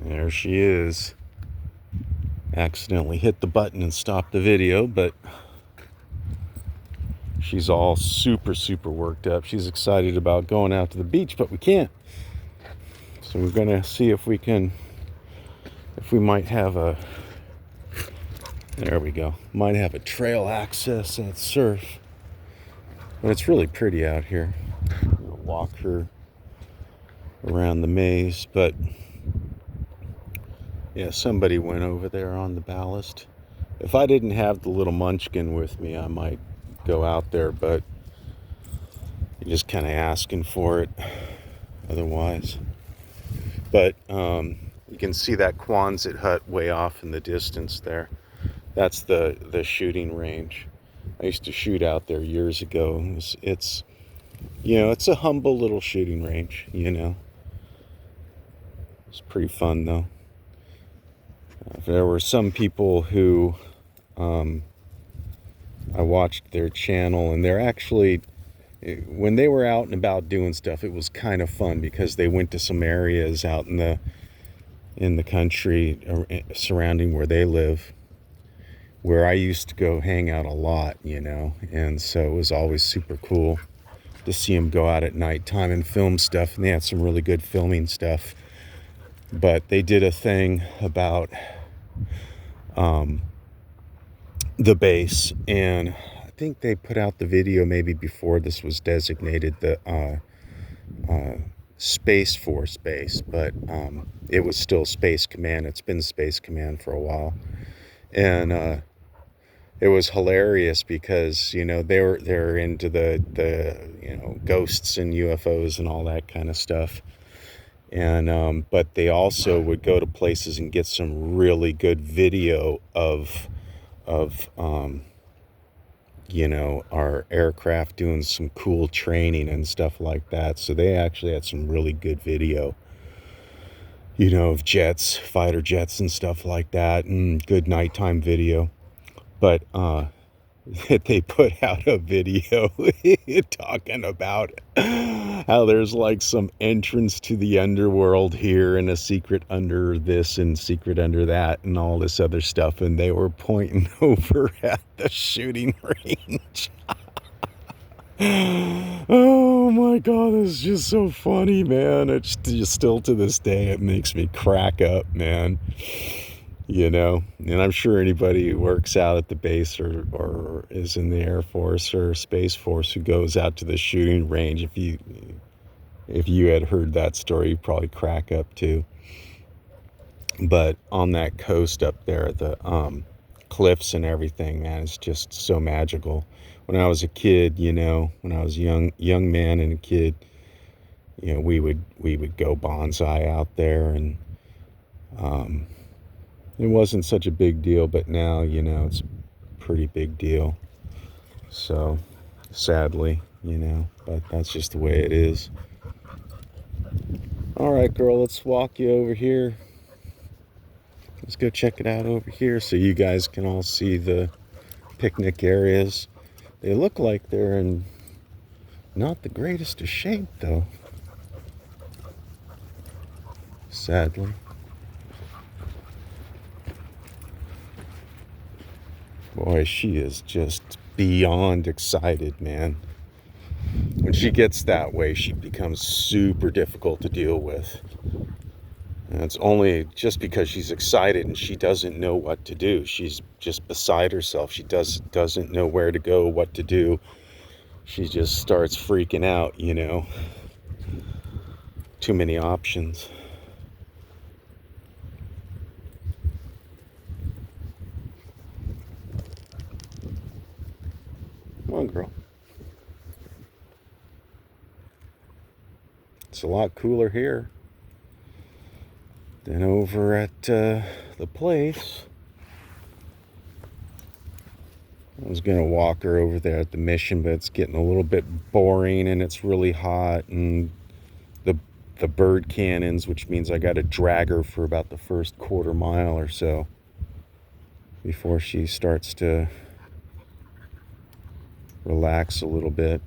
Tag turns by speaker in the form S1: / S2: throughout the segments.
S1: There she is. Accidentally hit the button and stopped the video, but she's all super worked up. She's excited about going out to the beach, but we can't. So we're gonna see if we might have a, there we go, might have a trail access and surf. But it's really pretty out here. We'll walk her around the maze, but yeah, somebody went over there on the ballast. If I didn't have the little munchkin with me, I might go out there, but you're just kind of asking for it otherwise. But you can see that Quonset hut way off in the distance there. That's the shooting range. I used to shoot out there years ago. It's it's a humble little shooting range, It's pretty fun though. There were some people who I watched their channel, and they're actually, when they were out and about doing stuff, it was kind of fun because they went to some areas out in the country surrounding where they live, where I used to go hang out a lot, and so it was always super cool to see them go out at nighttime and film stuff, and they had some really good filming stuff. But they did a thing about the base, and I think they put out the video maybe before this was designated the Space Force base, but it was still Space Command. It's been Space Command for a while, and it was hilarious because they're into the ghosts and UFOs and all that kind of stuff, and but they also would go to places and get some really good video of our aircraft doing some cool training and stuff like that. So they actually had some really good video, of jets, fighter jets and stuff like that, and good nighttime video. But they put out a video talking about how there's like some entrance to the underworld here and a secret under this and secret under that and all this other stuff, and they were pointing over at the shooting range. Oh my god, it's just so funny, man. It's just still to this day, it makes me crack up, man. And I'm sure anybody who works out at the base or is in the Air Force or Space Force who goes out to the shooting range, if you had heard that story, you'd probably crack up too. But on that coast up there, the cliffs and everything, man, it's just so magical. When I was a kid, when I was a young man and a kid, we would go bonsai out there, and it wasn't such a big deal, but now, it's a pretty big deal. So, sadly, but that's just the way it is. All right, girl, let's walk you over here. Let's go check it out over here so you guys can all see the picnic areas. They look like they're in not the greatest of shape, though. Sadly. Boy, she is just beyond excited, man. When she gets that way, she becomes super difficult to deal with. And it's only just because she's excited and she doesn't know what to do. She's just beside herself. She doesn't know where to go, what to do. She just starts freaking out, Too many options. Come on, girl. It's a lot cooler here than over at the place. I was going to walk her over there at the mission, but it's getting a little bit boring and it's really hot, and the bird cannons, which means I got to drag her for about the first quarter mile or so before she starts to relax a little bit.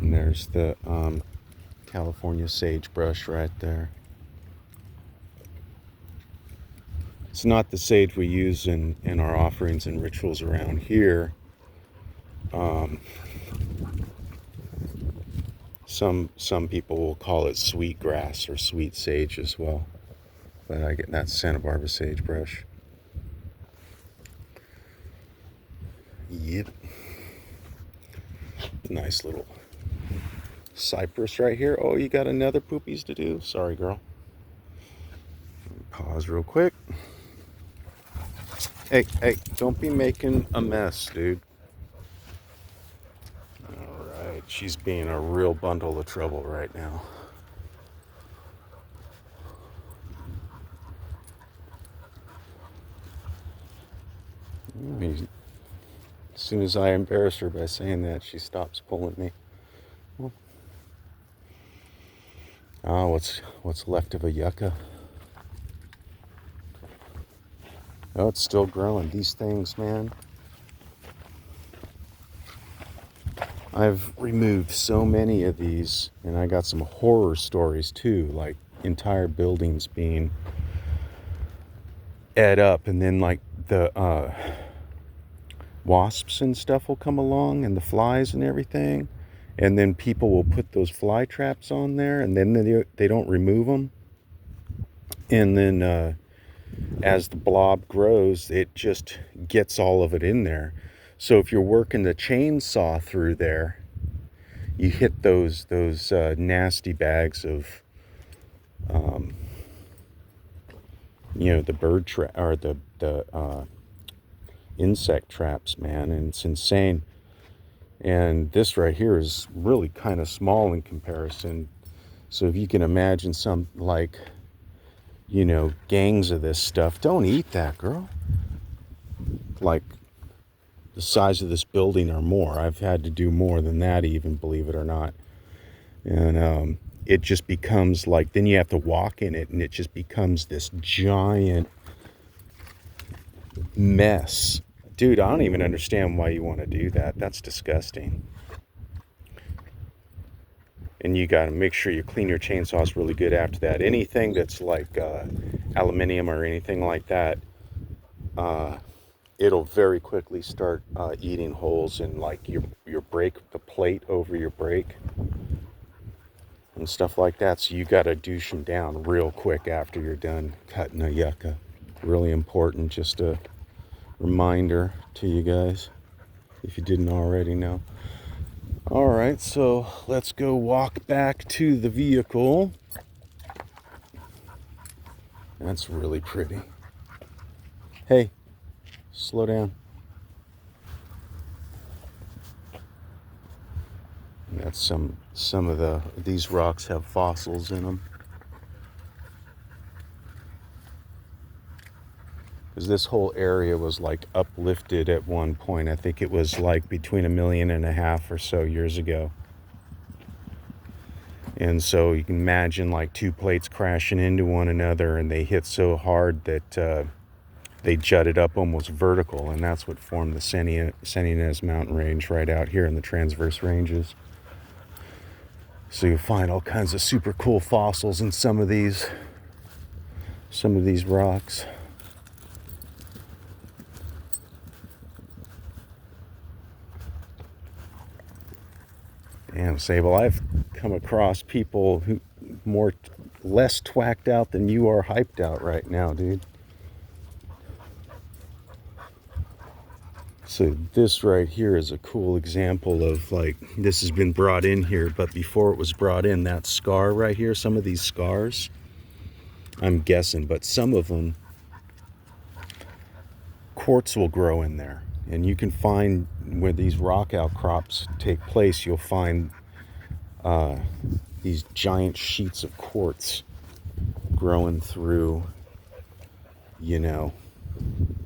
S1: And there there's the California sagebrush right there. It's not the sage we use in our offerings and rituals around here. Some people will call it sweet grass or sweet sage as well. But I get that Santa Barbara sagebrush. Yep. Nice little cypress right here. Oh, you got another poopies to do? Sorry, girl. Pause real quick. Hey, don't be making a mess, dude. Alright, she's being a real bundle of trouble right now. As soon as I embarrass her by saying that, she stops pulling me. What's left of a yucca? Oh, it's still growing. These things, man. I've removed so many of these, and I got some horror stories too, like entire buildings being ate up, and then like the wasps and stuff will come along, and the flies and everything, and then people will put those fly traps on there, and then they don't remove them, and then as the blob grows, it just gets all of it in there. So if you're working the chainsaw through there, you hit those nasty bags of the bird trap or the insect traps, man, and it's insane. And this right here is really kind of small in comparison. So if you can imagine some gangs of this stuff, don't eat that, girl. Like the size of this building or more. I've had to do more than that even, believe it or not. And it just becomes like, then you have to walk in it, and it just becomes this giant mess. Dude, I don't even understand why you want to do that. That's disgusting. And you got to make sure you clean your chainsaws really good after that. Anything that's like aluminium or anything like that, it'll very quickly start eating holes in like your brake, the plate over your brake and stuff like that. So you got to douche them down real quick after you're done cutting a yucca. Really important, just a reminder to you guys if you didn't already know. All right, so let's go walk back to the vehicle. That's really pretty. Hey, slow down. That's some of these rocks have fossils in them. Because this whole area was like uplifted at one point. I think it was like between 1.5 million or so years ago. And so you can imagine like two plates crashing into one another, and they hit so hard that they jutted up almost vertical, and that's what formed the San Ynez mountain range right out here in the transverse ranges. So you'll find all kinds of super cool fossils in some of these rocks. Damn, Sable, I've come across people who less twacked out than you are hyped out right now, dude. So this right here is a cool example of like, this has been brought in here, but before it was brought in, that scar right here, some of these scars, I'm guessing, but some of them, quartz will grow in there. And you can find where these rock outcrops take place, you'll find these giant sheets of quartz growing through,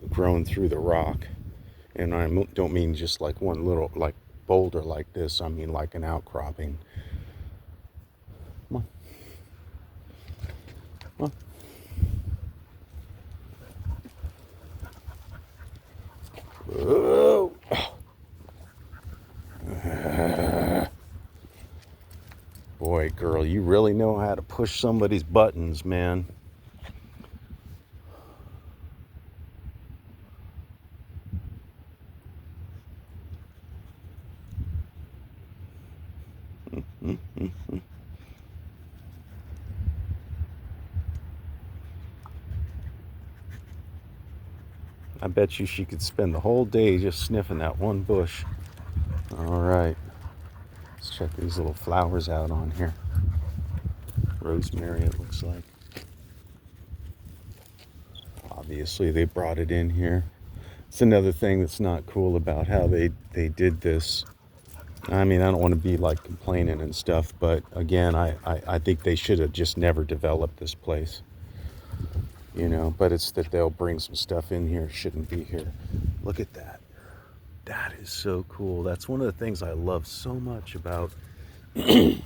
S1: growing through the rock. And I don't mean just like one little like boulder like this. I mean like an outcropping. Come on. Come on. Whoa. Boy, girl, you really know how to push somebody's buttons, man. I bet you she could spend the whole day just sniffing that one bush. All right, let's check these little flowers out on here. Rosemary, it looks like. Obviously, they brought it in here. It's another thing that's not cool about how they did this. I mean, I don't want to be like complaining and stuff, but again, I think they should have just never developed this place. You know, but it's that they'll bring some stuff in here, shouldn't be here. Look at that. That is so cool. That's one of the things I love so much about the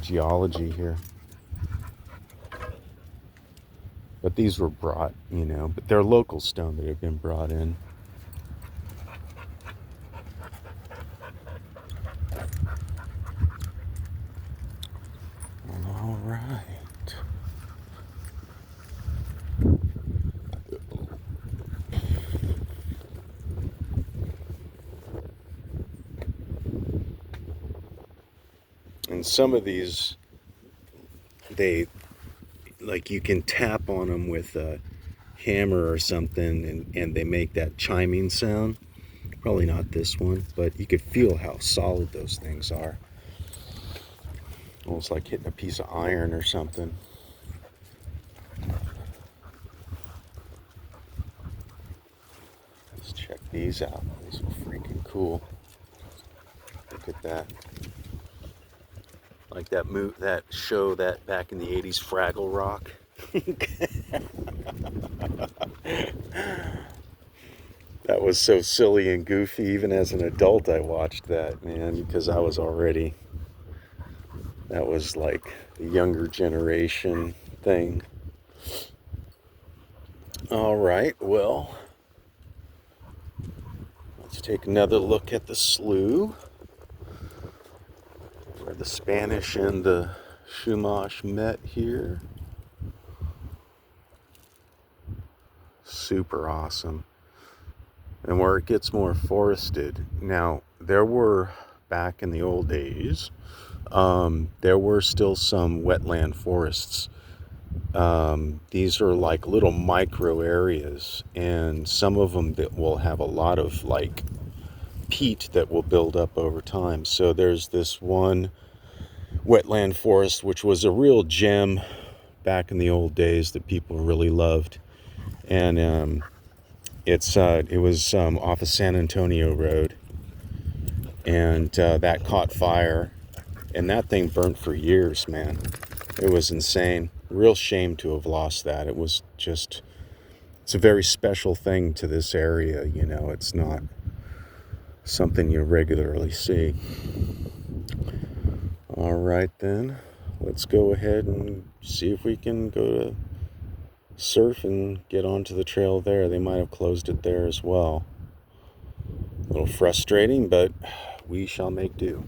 S1: geology here. But these were brought, you know, but they're local stone that have been brought in. All right. And some of these, they, like you can tap on them with a hammer or something and they make that chiming sound. Probably not this one, but you could feel how solid those things are. Almost like hitting a piece of iron or something. Let's check these out. These are freaking cool. Look at that. Like that show that back in the 80s, Fraggle Rock. That was so silly and goofy. Even as an adult, I watched that, man, because I was already, that was like the younger generation thing. All right, well, let's take another look at the slough where the Spanish and the Chumash met here. Super awesome. And where it gets more forested. Now, there were, back in the old days, there were still some wetland forests. These are like little micro areas, and some of them that will have a lot of like peat that will build up over time. So there's this one wetland forest, which was a real gem back in the old days that people really loved. And it was off of San Antonio Road, and that caught fire, and that thing burnt for years, man. It was insane. Real shame to have lost that. It was just, it's a very special thing to this area, you know. It's not something you regularly see. All right then, let's go ahead and see if we can go to surf and get onto the trail there. They might have closed it there as well. A little frustrating, but we shall make do.